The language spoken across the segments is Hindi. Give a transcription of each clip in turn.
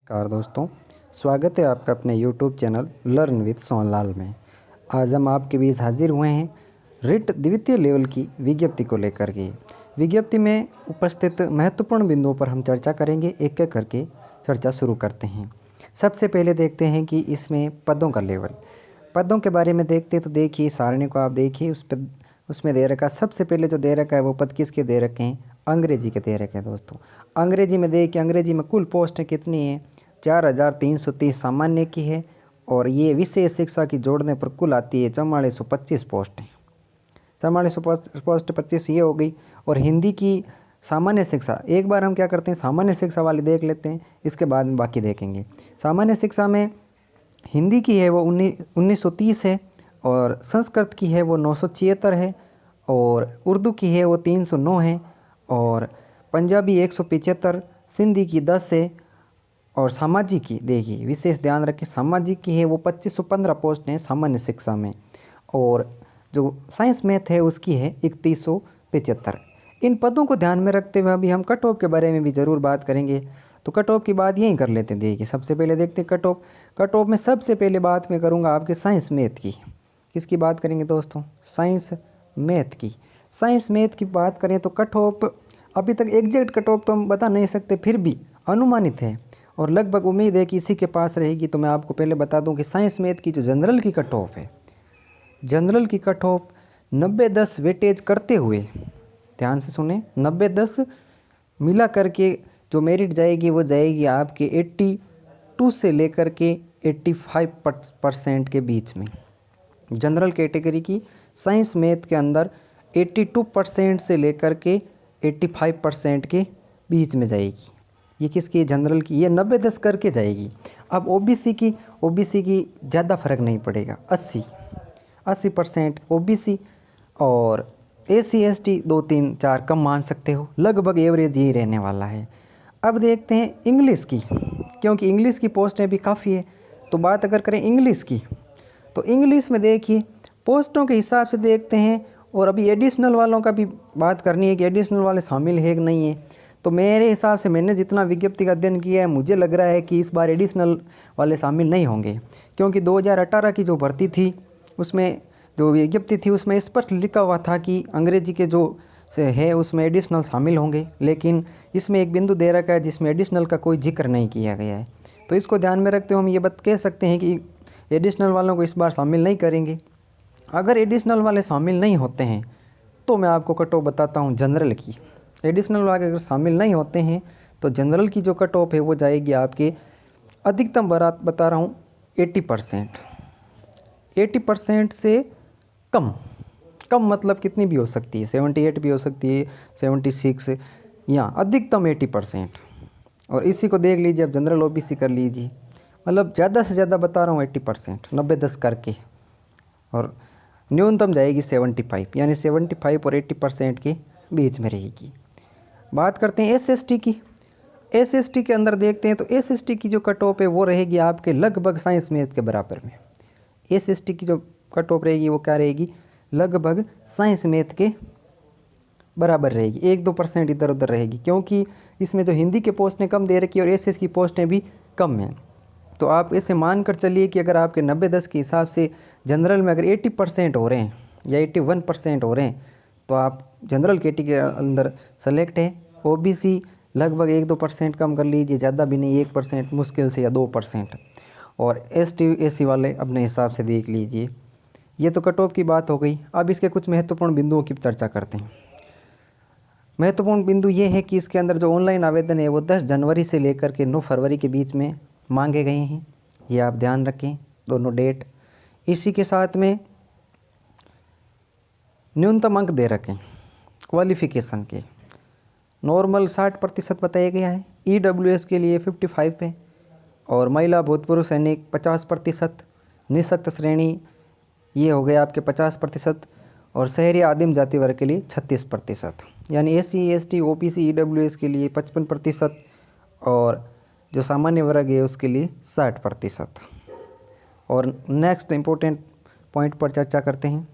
नमस्कार दोस्तों, स्वागत है आपका अपने YouTube channel learn with Sonlal में। आज हम आपके बीच हाजिर हुए हैं रिट द्वितीय लेवल की विज्ञप्ति को लेकर के। विज्ञप्ति में उपस्थित महत्वपूर्ण बिंदुओं पर हम चर्चा करेंगे, एक एक करके चर्चा शुरू करते हैं। सबसे पहले देखते हैं कि इसमें पदों का लेवल। पदों के बारे में देखते तो देखिए, सारणी को आप देखिए, उसमें दे रखा, सबसे पहले जो दे रखा है वो पद किसके दे रखे हैं, अंग्रेजी के दे रखे हैं दोस्तों। अंग्रेजी में देखिए, अंग्रेजी में कुल पोस्टें कितनी है, 4330 सामान्य की है और ये विशेष शिक्षा की जोड़ने पर कुल आती है 4425 पोस्टें। 4425 पोस्ट 25 ये हो गई। और हिंदी की सामान्य शिक्षा, एक बार हम क्या करते हैं, सामान्य शिक्षा वाली देख लेते हैं, इसके बाद में बाकी देखेंगे। सामान्य शिक्षा में हिंदी की है वो 1930 है और संस्कृत की है वो 976 है और उर्दू की है वो 309 है और पंजाबी 175, सिंधी की 10 है और सामाजिक की देखिए, विशेष ध्यान रखें, सामाजिक की है वो 2515 पोस्ट हैं सामान्य शिक्षा में और जो साइंस मैथ है उसकी है 3175। इन पदों को ध्यान में रखते हुए अभी हम कट ऑफ के बारे में भी ज़रूर बात करेंगे। तो कट ऑफ की बात यहीं कर लेते हैं। देखिए, सबसे पहले देखते हैं कट ऑफ। कट ऑफ में सबसे पहले बात मैं करूँगा आपके साइंस मैथ की। किसकी बात करेंगे दोस्तों, साइंस मैथ की। साइंस मैथ की बात करें तो कट ऑफ, अभी तक एग्जैक्ट कट ऑफ तो हम बता नहीं सकते, फिर भी अनुमानित है और लगभग उम्मीद है कि इसी के पास रहेगी। तो मैं आपको पहले बता दूं कि साइंस मैथ की जो जनरल की कट ऑफ है, जनरल की कट ऑफ 90-10 वेटेज करते हुए, ध्यान से सुने, 90-10 मिला करके जो मेरिट जाएगी वो जाएगी आपके 82 से लेकर के 85% के बीच में। जनरल कैटेगरी की साइंस मैथ के अंदर 82% से लेकर के 85% के बीच में जाएगी। ये किसकी, जनरल की, ये 90-10 करके जाएगी। अब ओबीसी की ज़्यादा फर्क नहीं पड़ेगा, 80% ओबीसी और एसी एसटी 2-3-4 कम मान सकते हो, लगभग एवरेज यही रहने वाला है। अब देखते हैं इंग्लिश की, क्योंकि इंग्लिश की पोस्टें भी काफ़ी है। तो बात अगर करें इंग्लिश की, तो इंग्लिश में देखिए पोस्टों के हिसाब से देखते हैं और अभी एडिशनल वालों का भी बात करनी है कि एडिशनल वाले शामिल है कि नहीं है। तो मेरे हिसाब से, मैंने जितना विज्ञप्ति का अध्ययन किया है, मुझे लग रहा है कि इस बार एडिशनल वाले शामिल नहीं होंगे, क्योंकि 2018 की जो भर्ती थी उसमें जो विज्ञप्ति थी उसमें स्पष्ट लिखा हुआ था कि अंग्रेजी के जो से है उसमें एडिशनल शामिल होंगे, लेकिन इसमें एक बिंदु दे रखा है जिसमें एडिशनल का कोई जिक्र नहीं किया गया है। तो इसको ध्यान में रखते हुए हम ये बात कह सकते हैं कि एडिशनल वालों को इस बार शामिल नहीं करेंगे। अगर एडिशनल वाले शामिल नहीं होते हैं तो मैं आपको कट ऑफ बताता हूँ जनरल की। एडिशनल वाले अगर शामिल नहीं होते हैं तो जनरल की जो कट ऑफ है वो जाएगी आपके, अधिकतम बता रहा हूँ 80%। 80% से कम मतलब कितनी भी हो सकती है, 78 भी हो सकती है, 76, या अधिकतम 80%। और इसी को देख लीजिए, अब जनरल ओबीसी कर लीजिए, मतलब ज़्यादा से ज़्यादा बता रहा हूँ 80%, 90-10 करके, और न्यूनतम जाएगी 75, यानी 75 और 80% के बीच में रहेगी। बात करते हैं एसएसटी की। एसएसटी के अंदर देखते हैं तो एसएसटी की जो कट ऑफ है वो रहेगी आपके लगभग साइंस मैथ के बराबर में। एसएसटी की जो कट ऑफ रहेगी वो क्या रहेगी, लगभग साइंस मैथ के बराबर रहेगी, 1-2% इधर उधर रहेगी, क्योंकि इसमें जो हिंदी के पोस्टें कम दे रखी है और एसएस की पोस्टें भी कम हैं। तो आप इसे मान कर चलिए कि अगर आपके 90-10 के हिसाब से जनरल में अगर 80% हो रहे हैं या 81% हो रहे हैं तो आप जनरल कैटेगरी के अंदर सेलेक्ट है। ओबीसी लगभग 1-2% कम कर लीजिए, ज़्यादा भी नहीं, 1% मुश्किल से, या 2%। और एसटी एसी वाले अपने हिसाब से देख लीजिए। ये तो कट ऑफ की बात हो गई। अब इसके कुछ महत्वपूर्ण बिंदुओं की चर्चा करते हैं। महत्वपूर्ण बिंदु ये है कि इसके अंदर जो ऑनलाइन आवेदन है वो 10 जनवरी से लेकर के 9 फरवरी के बीच में मांगे गए हैं, ये आप ध्यान रखें, दोनों डेट। इसी के साथ में न्यूनतम अंक दे रखें क्वालिफ़िकेशन के, नॉर्मल 60% बताया गया है, ईडब्ल्यूएस के लिए 55 है और महिला भूतपूर्व सैनिक 50%, निःशक्त श्रेणी ये हो गए आपके 50% और शहरी आदिम जाति वर्ग के लिए 36%, यानी एससी एसटी ओबीसी ईडब्ल्यूएस के लिए 55% और जो सामान्य वर्ग है उसके लिए 60%। और नेक्स्ट इम्पोर्टेंट पॉइंट पर चर्चा करते हैं।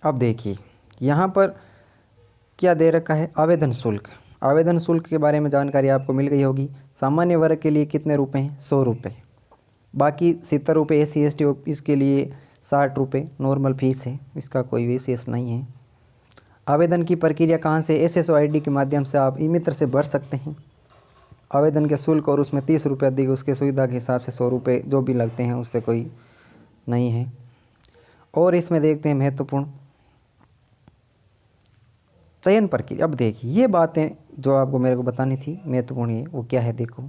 अब देखिए यहाँ पर क्या दे रखा है, आवेदन शुल्क। आवेदन शुल्क के बारे में जानकारी आपको मिल गई होगी। सामान्य वर्ग के लिए कितने रुपए हैं? 100 रुपये। बाकी 70 रुपये SC ST OBC के लिए 60 रुपये नॉर्मल फीस है, इसका कोई विशेष नहीं है। आवेदन की प्रक्रिया कहाँ से? SSO ID के माध्यम से आप ई-मित्र से भर सकते हैं। आवेदन के शुल्क और उसमें 30 रुपये अधिक, उसके सुविधा के हिसाब से 100 रुपये जो भी लगते हैं उससे कोई नहीं है। और इसमें देखते हैं महत्वपूर्ण चयन प्रक्रिया। अब देखिए ये बातें जो आपको मेरे को बतानी थी महत्वपूर्ण है, वो क्या है देखो।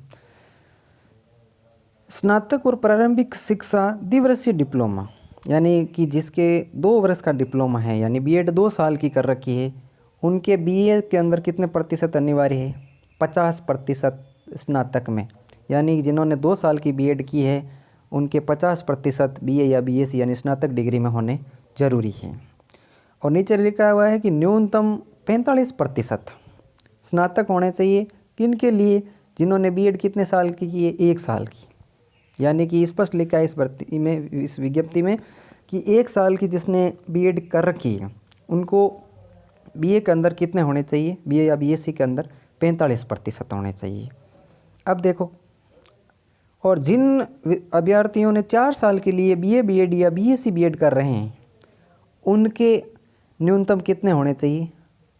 स्नातक और प्रारंभिक शिक्षा द्विवर्षीय डिप्लोमा, यानी कि जिसके 2 वर्ष का डिप्लोमा है, यानी B.Ed 2 साल की कर रखी है, उनके BA के अंदर कितने प्रतिशत अनिवार्य है? 50% स्नातक में, यानी जिन्होंने 2 साल की B.Ed की है उनके 50% BA या BSc यानी स्नातक डिग्री में होने जरूरी है। और नीचे लिखा हुआ है कि न्यूनतम 45% स्नातक होने चाहिए। किन के लिए? जिन्होंने B.Ed कितने साल की है? 1 साल की। यानी कि स्पष्ट लिखा है इस भर्ती में, इस विज्ञप्ति में, कि 1 साल की जिसने B.Ed कर रखी है उनको BA के अंदर कितने होने चाहिए? BA या BSc के अंदर 45% होने चाहिए। अब देखो, और जिन अभ्यर्थियों ने 4 साल के लिए BA B.Ed या BSc B.Ed कर रहे हैं उनके न्यूनतम कितने होने चाहिए?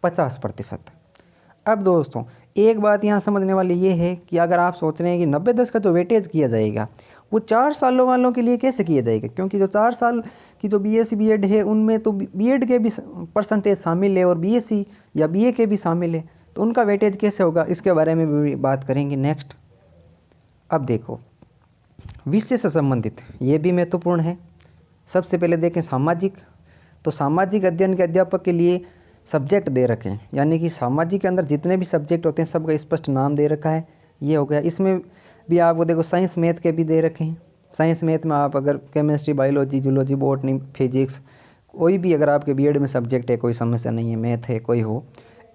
50%। अब दोस्तों एक बात यहाँ समझने वाली ये है कि अगर आप सोच रहे हैं कि 90-10 का जो वेटेज किया जाएगा वो 4 सालों वालों के लिए कैसे किया जाएगा, क्योंकि जो 4 साल की जो BSc B.Ed है उनमें तो B.Ed के भी परसेंटेज शामिल है और BSc या BA के भी शामिल है, तो उनका वेटेज कैसे होगा, इसके बारे में भी बात करेंगे नेक्स्ट। अब देखो विषय से संबंधित ये भी महत्वपूर्ण है। सबसे पहले देखें सामाजिक, तो सामाजिक अध्ययन के अध्यापक के लिए सब्जेक्ट दे रखे हैं, यानी कि सामाजिक के अंदर जितने भी सब्जेक्ट होते हैं सबका स्पष्ट नाम दे रखा है। ये हो गया। इसमें भी आपको देखो साइंस मैथ के भी दे रखे हैं। साइंस मैथ में आप अगर chemistry, biology, zoology, botany, physics, कोई भी अगर आपके B.Ed में सब्जेक्ट है कोई समस्या नहीं है, मैथ है कोई हो।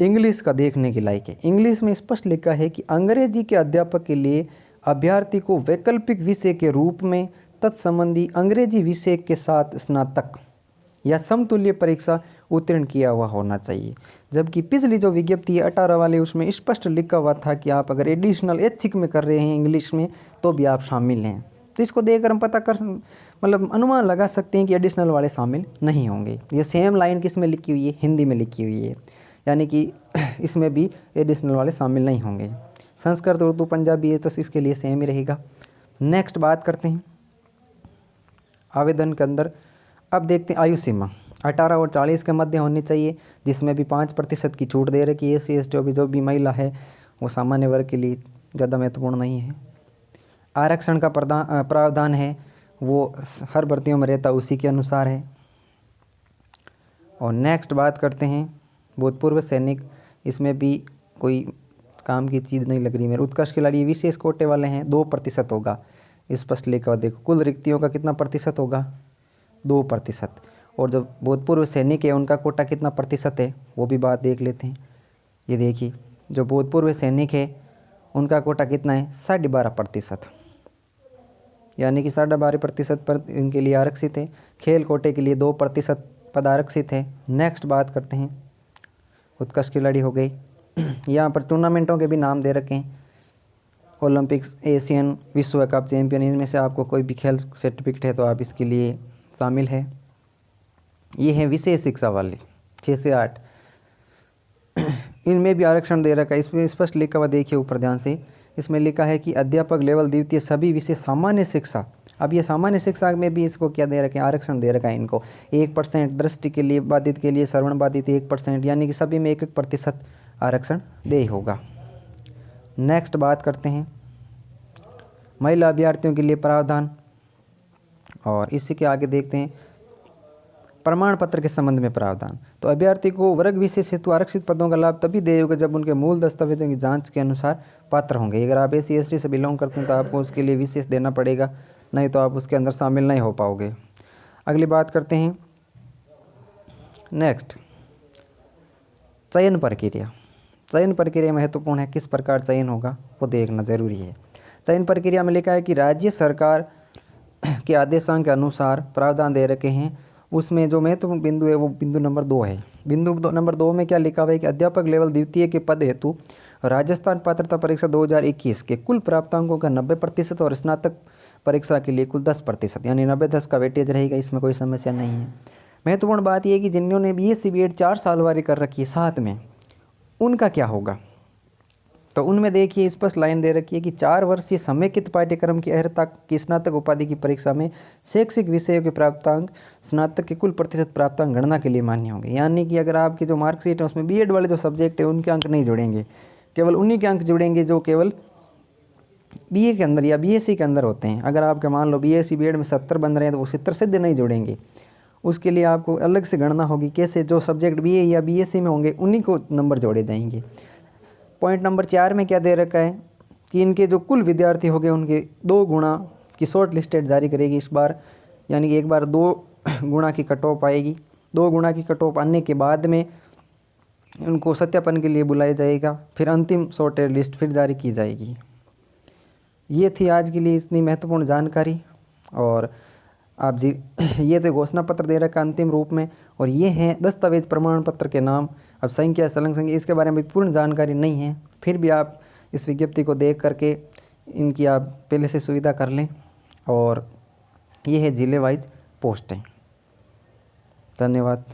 इंग्लिश का देखने के लायक है। इंग्लिश में स्पष्ट लिखा है कि अंग्रेजी के अध्यापक के लिए अभ्यर्थी को वैकल्पिक विषय के रूप में तत्संबंधी अंग्रेजी विषय के साथ स्नातक या समतुल्य परीक्षा उत्तीर्ण किया हुआ होना चाहिए। जबकि पिछली जो विज्ञप्ति है 18 वाली, उसमें स्पष्ट लिखा हुआ था कि आप अगर एडिशनल ऐच्छिक में कर रहे हैं इंग्लिश में तो भी आप शामिल हैं। तो इसको देखकर हम पता कर मतलब अनुमान लगा सकते हैं कि एडिशनल वाले शामिल नहीं होंगे। ये सेम लाइन किस में लिखी हुई है? हिंदी में लिखी हुई है, यानी कि इसमें भी एडिशनल वाले शामिल नहीं होंगे। संस्कृत, उर्दू, पंजाबी है तो इसके लिए सेम ही रहेगा। नेक्स्ट बात करते हैं आवेदन के अंदर। अब देखते हैं आयु सीमा 18 और 40 के मध्य होनी चाहिए, जिसमें भी 5% की छूट दे रखी है। SC ST जो भी महिला है वो सामान्य वर्ग के लिए ज़्यादा महत्वपूर्ण नहीं है। आरक्षण का प्रावधान है वो हर भर्तियों में रहता उसी के अनुसार है। और नेक्स्ट बात करते हैं भूतपूर्व सैनिक। इसमें भी कोई काम की चीज़ नहीं लग रही मेरे। उत्कर्ष खिलाड़ी विशेष कोटे वाले हैं, 2% होगा। स्पष्ट लिखा देखो। कुल रिक्तियों का कितना प्रतिशत होगा? 2%। और जो भूतपूर्व सैनिक है उनका कोटा कितना प्रतिशत है वो भी बात देख लेते हैं। ये देखिए जो भूतपूर्व सैनिक है उनका कोटा कितना है? 12.5%, यानी कि 12.5% पर इनके लिए आरक्षित है। खेल कोटे के लिए 2% पद आरक्षित है। नेक्स्ट बात करते हैं उत्कर्ष खिलाड़ी हो गई। यहाँ पर टूर्नामेंटों के भी नाम दे रखे हैं। ओलंपिक्स, एशियन, विश्व कप चैंपियन, इनमें से आपको कोई भी खेल सर्टिफिकेट है तो आप इसके लिए शामिल है। ये है विशेष शिक्षा वाले 6 से 8, इनमें भी आरक्षण दे रखा है। इसमें स्पष्ट लिखा हुआ देखिए ऊपर ध्यान से। इसमें लिखा है कि अध्यापक लेवल द्वितीय सभी विषय सामान्य शिक्षा। अब ये सामान्य शिक्षा में भी इसको क्या दे रखे हैं? आरक्षण दे रखा है इनको। 1% दृष्टि के लिए बाधित के लिए, श्रवण बाधित 1%, यानी कि सभी में 1% आरक्षण दे होगा। नेक्स्ट बात करते हैं महिला अभ्यर्थियों के लिए प्रावधान। और इसी के आगे देखते हैं प्रमाण पत्र के संबंध में प्रावधान। तो अभ्यर्थी को वर्ग विशेष हेतु आरक्षित पदों का लाभ तभी देगा जब उनके मूल दस्तावेजों की जांच के अनुसार पात्र होंगे। अगर आप SC ST से बिलोंग करते हैं तो आपको उसके लिए विशेष देना पड़ेगा, नहीं तो आप उसके अंदर शामिल नहीं हो पाओगे। अगली बात करते हैं नेक्स्ट चयन प्रक्रिया। चयन प्रक्रिया महत्वपूर्ण है। किस प्रकार चयन होगा वो देखना जरूरी है। चयन प्रक्रिया में लिखा है कि राज्य सरकार के आदेशांक के अनुसार प्रावधान दे रखे हैं उसमें जो महत्वपूर्ण बिंदु है वो बिंदु नंबर 2 है। नंबर 2 में क्या लिखा हुआ है कि अध्यापक लेवल द्वितीय के पद हेतु राजस्थान पात्रता परीक्षा 2021 के कुल प्राप्तांकों का 90% और स्नातक परीक्षा के लिए कुल 10%, यानी 90-10 का वेटेज रहेगा। इसमें कोई समस्या नहीं है। महत्वपूर्ण बात यह है कि जिन्होंने BSc BEd 4 साल वाली कर रखी है साथ में, उनका क्या होगा। तो उनमें देखिए स्पष्ट लाइन दे रखी है कि 4 वर्षीय समेकित पाठ्यक्रम की अर्हता की स्नातक उपाधि की परीक्षा में शैक्षिक विषयों के प्राप्तांक स्नातक के कुल प्रतिशत प्राप्तांक गणना के लिए मान्य होंगे। यानी कि अगर आपकी जो मार्कशीट है उसमें BEd वाले जो सब्जेक्ट है उनके अंक नहीं जुड़ेंगे, केवल उन्हीं के अंक जुड़ेंगे जो केवल BA के अंदर या BSc के अंदर होते हैं। अगर आपके मान लो BSc BEd में 70 बन रहे हैं तो वो 70 सिद्ध नहीं जुड़ेंगे। उसके लिए आपको अलग से गणना होगी। कैसे, जो सब्जेक्ट BA या BSc में होंगे उन्हीं को नंबर जोड़े जाएंगे। पॉइंट नंबर 4 में क्या दे रखा है कि इनके जो कुल विद्यार्थी हो गए उनके 2 गुना की शॉर्ट लिस्टेड जारी करेगी इस बार, यानी कि एक बार 2 गुना की कट ऑफ आएगी। 2 गुना की कट ऑफ आने के बाद में उनको सत्यापन के लिए बुलाया जाएगा, फिर अंतिम शॉर्टेड लिस्ट फिर जारी की जाएगी। ये थी आज के लिए इतनी महत्वपूर्ण जानकारी। और आप जी ये तो घोषणा पत्र दे रखा अंतिम रूप में, और ये हैं दस्तावेज प्रमाण पत्र के नाम। अब संख्या सलंग संख्या इसके बारे में पूर्ण जानकारी नहीं है, फिर भी आप इस विज्ञप्ति को देख करके इनकी आप पहले से सुविधा कर लें। और ये है जिले वाइज पोस्टें। धन्यवाद।